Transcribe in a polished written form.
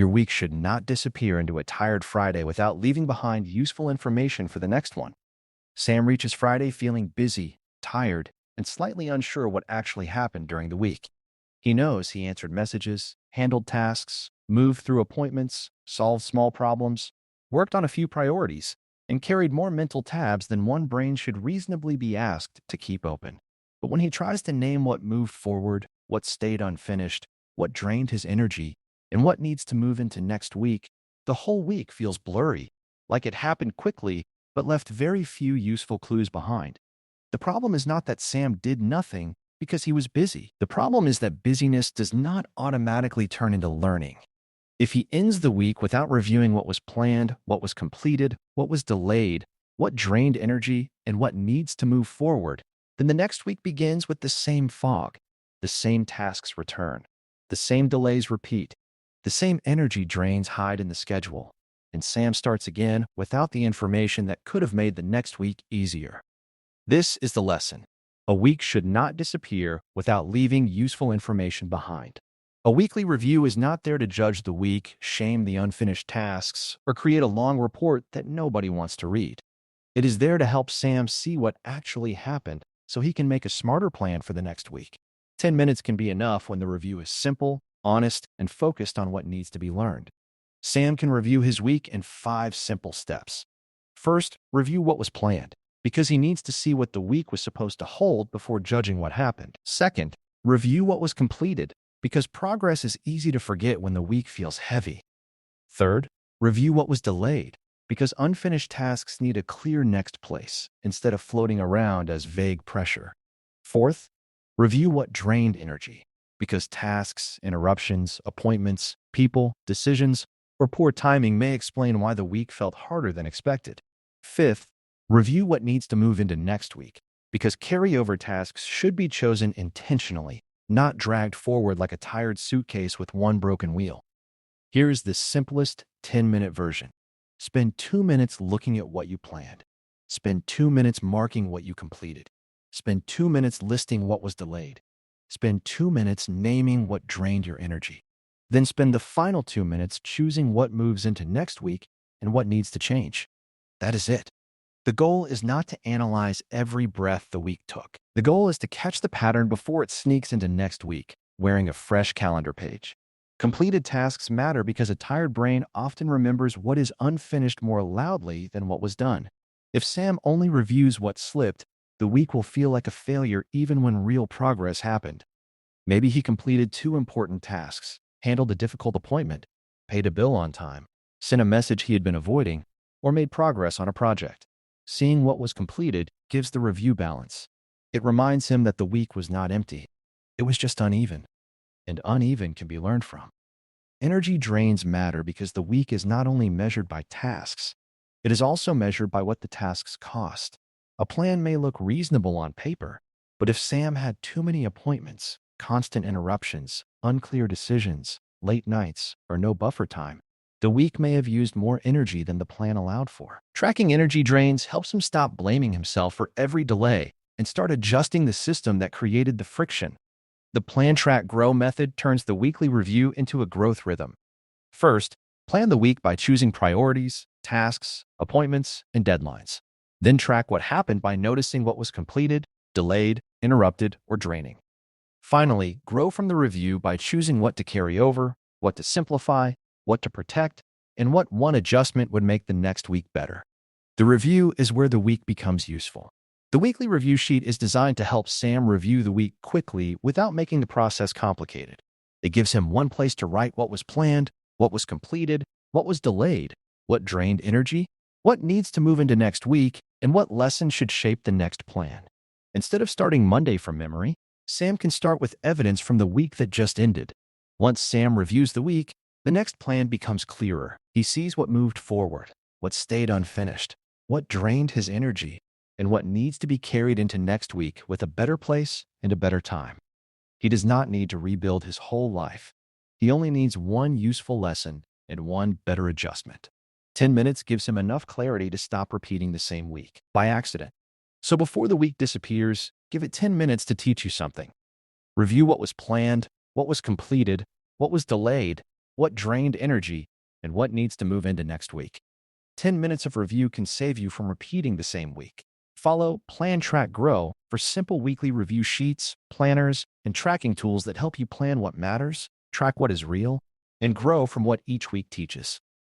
Your week should not disappear into a tired Friday without leaving behind useful information for the next one. Sam reaches Friday feeling busy, tired, and slightly unsure what actually happened during the week. He knows he answered messages, handled tasks, moved through appointments, solved small problems, worked on a few priorities, and carried more mental tabs than one brain should reasonably be asked to keep open. But when he tries to name what moved forward, what stayed unfinished, what drained his energy, and what needs to move into next week, the whole week feels blurry, like it happened quickly but left very few useful clues behind. The problem is not that Sam did nothing because he was busy. The problem is that busyness does not automatically turn into learning. If he ends the week without reviewing what was planned, what was completed, what was delayed, what drained energy, and what needs to move forward, then the next week begins with the same fog. The same tasks return. The same delays repeat. The same energy drains hide in the schedule. And Sam starts again without the information that could have made the next week easier. This is the lesson. A week should not disappear without leaving useful information behind. A weekly review is not there to judge the week, shame the unfinished tasks, or create a long report that nobody wants to read. It is there to help Sam see what actually happened so he can make a smarter plan for the next week. 10 minutes can be enough when the review is simple, honest, and focused on what needs to be learned. Sam can review his week in 5 simple steps. First, review what was planned, because he needs to see what the week was supposed to hold before judging what happened. Second, review what was completed, because progress is easy to forget when the week feels heavy. Third, review what was delayed, because unfinished tasks need a clear next place instead of floating around as vague pressure. Fourth, review what drained energy, because tasks, interruptions, appointments, people, decisions, or poor timing may explain why the week felt harder than expected. Fifth, review what needs to move into next week, because carryover tasks should be chosen intentionally, not dragged forward like a tired suitcase with one broken wheel. Here is the simplest 10-minute version. Spend 2 minutes looking at what you planned. Spend 2 minutes marking what you completed. Spend 2 minutes listing what was delayed. Spend 2 minutes naming what drained your energy. Then spend the final 2 minutes choosing what moves into next week and what needs to change. That is it. The goal is not to analyze every breath the week took. The goal is to catch the pattern before it sneaks into next week, wearing a fresh calendar page. Completed tasks matter because a tired brain often remembers what is unfinished more loudly than what was done. If Sam only reviews what slipped, the week will feel like a failure even when real progress happened. Maybe he completed 2 important tasks, handled a difficult appointment, paid a bill on time, sent a message he had been avoiding, or made progress on a project. Seeing what was completed gives the review balance. It reminds him that the week was not empty. It was just uneven, and uneven can be learned from. Energy drains matter because the week is not only measured by tasks, it is also measured by what the tasks cost. A plan may look reasonable on paper, but if Sam had too many appointments, constant interruptions, unclear decisions, late nights, or no buffer time, the week may have used more energy than the plan allowed for. Tracking energy drains helps him stop blaming himself for every delay and start adjusting the system that created the friction. The Plan, Track, Grow method turns the weekly review into a growth rhythm. First, plan the week by choosing priorities, tasks, appointments, and deadlines. Then track what happened by noticing what was completed, delayed, interrupted, or draining. Finally, grow from the review by choosing what to carry over, what to simplify, what to protect, and what one adjustment would make the next week better. The review is where the week becomes useful. The weekly review sheet is designed to help Sam review the week quickly without making the process complicated. It gives him one place to write what was planned, what was completed, what was delayed, what drained energy, what needs to move into next week, and what lesson should shape the next plan. Instead of starting Monday from memory, Sam can start with evidence from the week that just ended. Once Sam reviews the week, the next plan becomes clearer. He sees what moved forward, what stayed unfinished, what drained his energy, and what needs to be carried into next week with a better place and a better time. He does not need to rebuild his whole life. He only needs one useful lesson and one better adjustment. 10 minutes gives him enough clarity to stop repeating the same week by accident. So before the week disappears, give it 10 minutes to teach you something. Review what was planned, what was completed, what was delayed, what drained energy, and what needs to move into next week. 10 minutes of review can save you from repeating the same week. Follow Plan, Track, Grow for simple weekly review sheets, planners, and tracking tools that help you plan what matters, track what is real, and grow from what each week teaches.